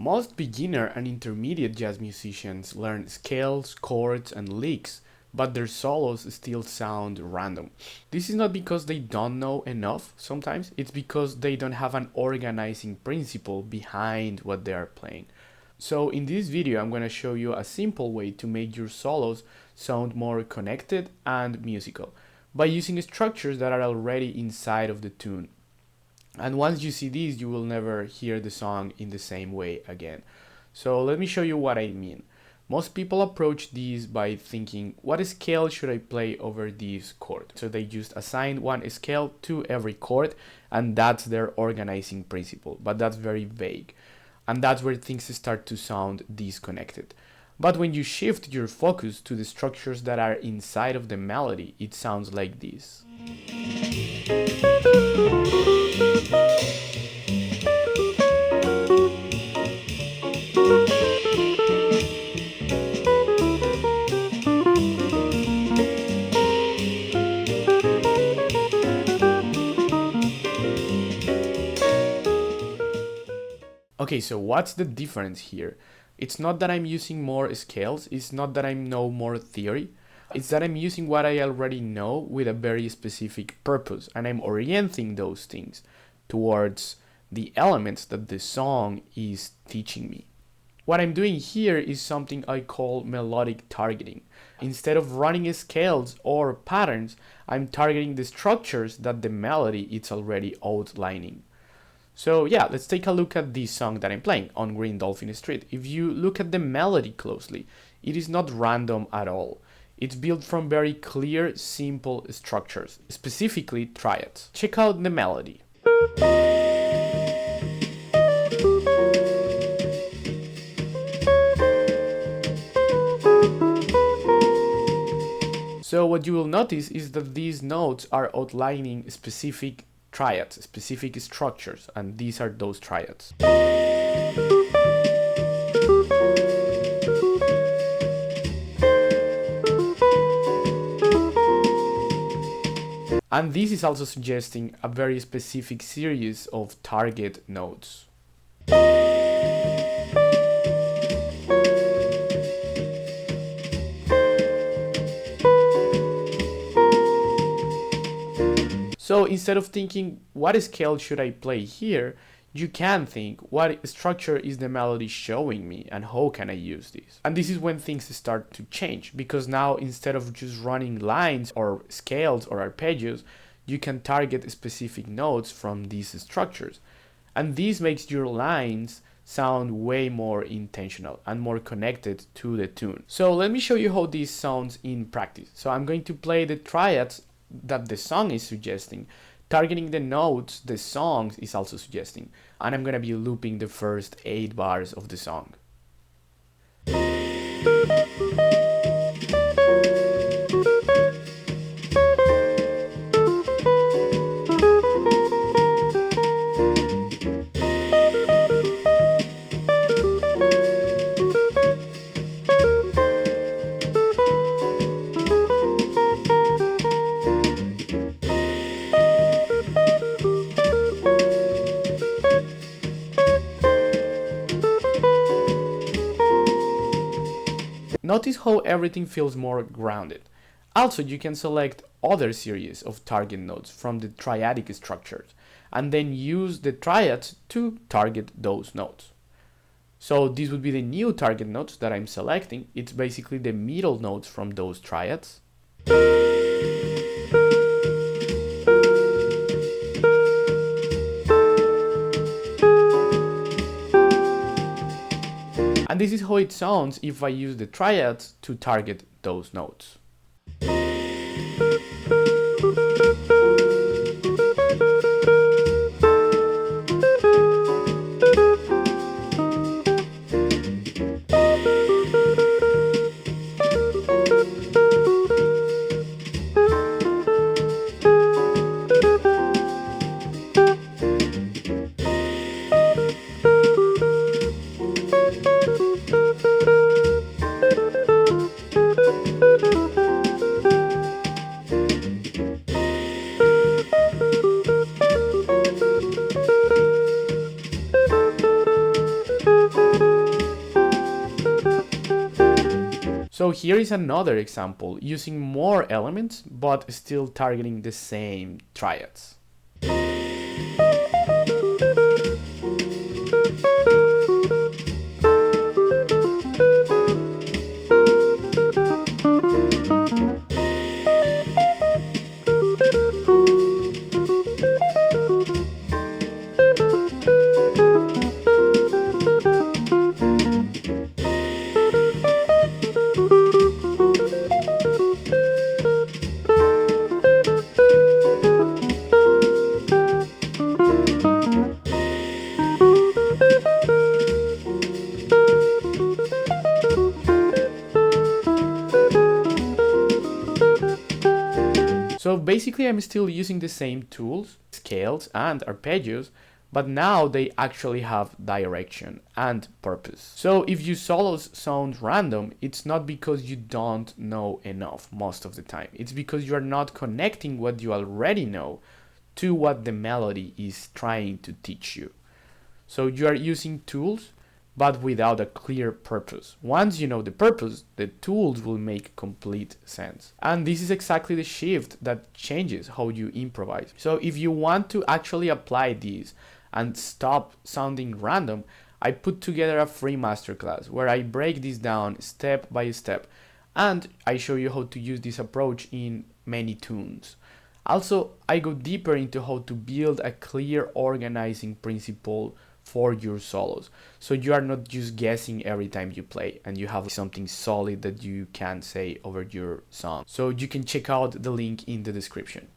Most beginner and intermediate jazz musicians learn scales, chords, and licks, but their solos still sound random. This is not because they don't know enough sometimes, it's because they don't have an organizing principle behind what they are playing. So in this video, I'm going to show you a simple way to make your solos sound more connected and musical by using structures that are already inside of the tune. And once you see these, you will never hear the song in the same way again. So let me show you what I mean. Most people approach these by thinking, what scale should I play over this chord? So they just assign one scale to every chord, and that's their organizing principle. But that's very vague. And that's where things start to sound disconnected. But when you shift your focus to the structures that are inside of the melody, it sounds like this. Okay, so what's the difference here? It's not that I'm using more scales, it's not that I know more theory, it's that I'm using what I already know with a very specific purpose, and I'm orienting those things towards the elements that the song is teaching me. What I'm doing here is something I call melodic targeting. Instead of running scales or patterns, I'm targeting the structures that the melody is already outlining. So yeah, let's take a look at this song that I'm playing, On Green Dolphin Street. If you look at the melody closely, it is not random at all. It's built from very clear, simple structures, specifically triads. Check out the melody. So what you will notice is that these notes are outlining specific triads, specific structures, and these are those triads. And this is also suggesting a very specific series of target notes. So instead of thinking, what scale should I play here, you can think, what structure is the melody showing me and how can I use this? And this is when things start to change, because now instead of just running lines or scales or arpeggios, you can target specific notes from these structures. And this makes your lines sound way more intentional and more connected to the tune. So let me show you how this sounds in practice. So I'm going to play the triads that the song is suggesting, targeting the notes the song is also suggesting, and I'm gonna be looping the first 8 bars of the song. Notice how everything feels more grounded. Also, you can select other series of target notes from the triadic structures and then use the triads to target those notes. So this would be the new target notes that I'm selecting. It's basically the middle notes from those triads. And this is how it sounds if I use the triads to target those notes. So here is another example using more elements but still targeting the same triads. So basically I'm still using the same tools, scales and arpeggios, but now they actually have direction and purpose. So if your solos sound random, it's not because you don't know enough most of the time. It's because you are not connecting what you already know to what the melody is trying to teach you. So you are using tools but without a clear purpose. Once you know the purpose, the tools will make complete sense. And this is exactly the shift that changes how you improvise. So if you want to actually apply these and stop sounding random, I put together a free masterclass where I break this down step by step and I show you how to use this approach in many tunes. Also, I go deeper into how to build a clear organizing principle for your solos, so you are not just guessing every time you play and you have something solid that you can say over your song. So you can check out the link in the description.